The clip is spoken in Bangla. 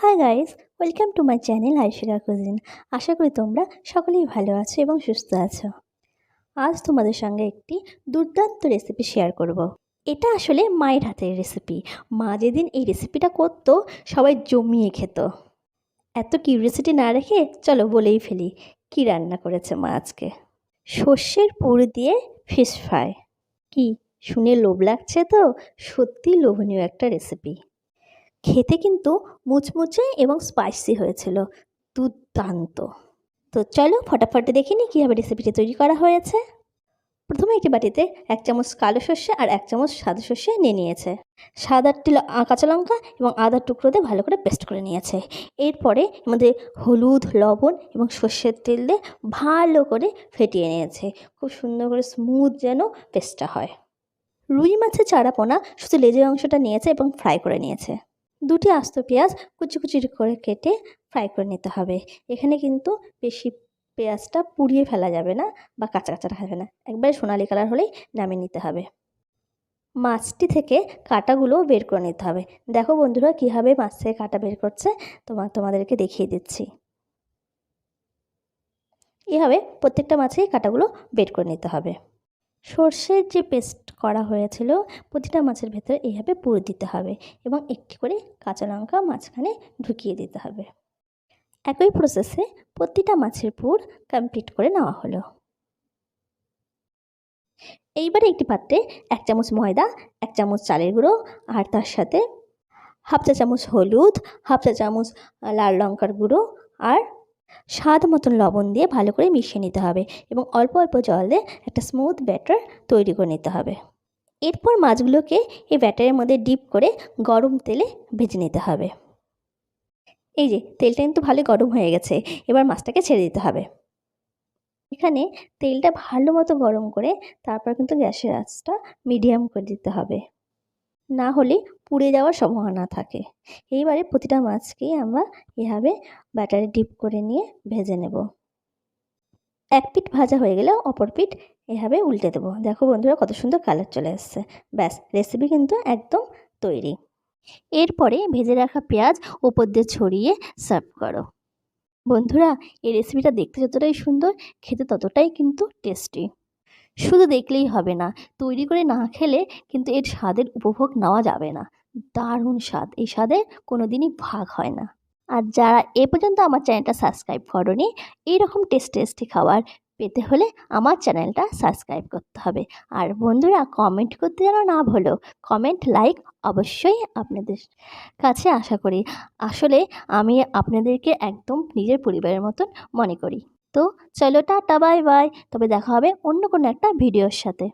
High guys, welcome to my channel Aishika cousin. আশা করি তোমরা সকলেই ভালো আছো এবং সুস্থ আছো। আজ তোমাদের সঙ্গে একটি দুর্দান্ত রেসিপি শেয়ার করব। এটা আসলে মায়ের হাতের রেসিপি। মা যেদিন এই রেসিপিটা করতো সবাই জমিয়ে খেত। এত কিউরিয়াসিটি না রেখে চলো বলেই ফেলি কি রান্না করেছে মা আজকে। সর্ষের পুর দিয়ে ফিশ ফ্রাই। কি শুনে লোভ লাগছে তো? সত্যি লোভনীয় একটা রেসিপি। খেতে কিন্তু মুচমুচে এবং স্পাইসি হয়েছিল, দুর্দান্ত। তো চলো ফটাফট দেখে নিই কীভাবে রেসিপিটি তৈরি করা হয়েছে। প্রথমে একটি বাটিতে 1 চামচ কালো সর্ষে আর 1 চামচ সাদা সর্ষে নিয়ে নিয়েছে। 7-8টি কাঁচা লঙ্কা এবং আদার টুকরো দিয়ে ভালো করে পেস্ট করে নিয়েছে। এরপরে এর মধ্যে হলুদ, লবণ এবং সর্ষের তেল দিয়ে ভালো করে ফেটিয়ে নিয়েছে, খুব সুন্দর করে স্মুথ যেন পেস্টটা হয়। রুই মাছের চারাপোনা শুধু লেজের অংশটা নিয়েছে এবং ফ্রাই করে নিয়েছে। 2টি আস্ত পেঁয়াজ কুচি কুচি করে কেটে ফ্রাই করে নিতে হবে। এখানে কিন্তু বেশি পেঁয়াজটা পুড়িয়ে ফেলা যাবে না বা কাঁচা কাঁচা রাখা যাবে না, একবারে সোনালি কালার হলেই নামিয়ে নিতে হবে। মাছটি থেকে কাঁটাগুলো বের করে নিতে হবে। দেখো বন্ধুরা কীভাবে মাছ থেকে কাঁটা বের করছে, তোমাদেরকে দেখিয়ে দিচ্ছি। এভাবে প্রত্যেকটা মাছেই কাঁটাগুলো বের করে নিতে হবে। সর্ষের যে পেস্ট করা হয়েছিল প্রতিটা মাছের ভেতরে এইভাবে পুর দিতে হবে এবং একটি করে কাঁচা লঙ্কা মাঝখানে ঢুকিয়ে দিতে হবে। একই প্রসেসে প্রতিটা মাছের পুর কমপ্লিট করে নেওয়া হলো। এইবারে একটি পাত্রে 1 চামচ ময়দা, 1 চামচ চালের গুঁড়ো আর তার সাথে হাফ চা চামচ হলুদ, হাফ চা চামচ লাল লঙ্কার গুঁড়ো আর স্বাদ মতন লবণ দিয়ে ভালো করে মিশিয়ে নিতে হবে এবং অল্প অল্প জল দিয়ে একটা স্মুথ ব্যাটার তৈরি করে নিতে হবে। এরপর মাছগুলোকে এই ব্যাটারের মধ্যে ডিপ করে গরম তেলে ভেজে নিতে হবে। এই যে তেলটা কিন্তু ভালো গরম হয়ে গেছে, এবার মাছটাকে ছেড়ে দিতে হবে। এখানে তেলটা ভালো মতো গরম করে তারপর কিন্তু গ্যাসের আঁচটা মিডিয়াম করে দিতে হবে, না হলে পুড়ে যাওয়ার সম্ভাবনা থাকে। এইবারে প্রতিটা মাছকেই আমরা এভাবে ব্যাটারে ডিপ করে নিয়ে ভেজে নেব। এক পিঠ ভাজা হয়ে গেলে অপর পিঠ এভাবে উল্টে দেবো। দেখো বন্ধুরা কত সুন্দর কালার চলে এসছে। ব্যাস, রেসিপি কিন্তু একদম তৈরি। এরপরে ভেজে রাখা পেঁয়াজ উপর দিয়ে ছড়িয়ে সার্ভ করো। বন্ধুরা এই রেসিপিটা দেখতে যতটাই সুন্দর, খেতে ততটাই কিন্তু টেস্টি। শুধু দেখলেই হবে না, তৈরি করে না খেলে কিন্তু এর স্বাদের উপভোগ নেওয়া যাবে না। দারুণ স্বাদ, এই স্বাদের কোনো দিনই ভাগ হয় না। আর যারা এ পর্যন্ত আমার চ্যানেলটা সাবস্ক্রাইব করোনি, এইরকম টেস্টি খাবার পেতে হলে আমার চ্যানেলটা সাবস্ক্রাইব করতে হবে। আর বন্ধুরা কমেন্ট করতে যেন না ভুলো। কমেন্ট লাইক অবশ্যই আপনাদের কাছে আশা করি। আসলে আমি আপনাদেরকে একদম নিজের পরিবারের মতন মনে করি। তো চলো টাটা, বাই বাই। তবে দেখা হবে অন্য কোনো একটা ভিডিওর সাথে।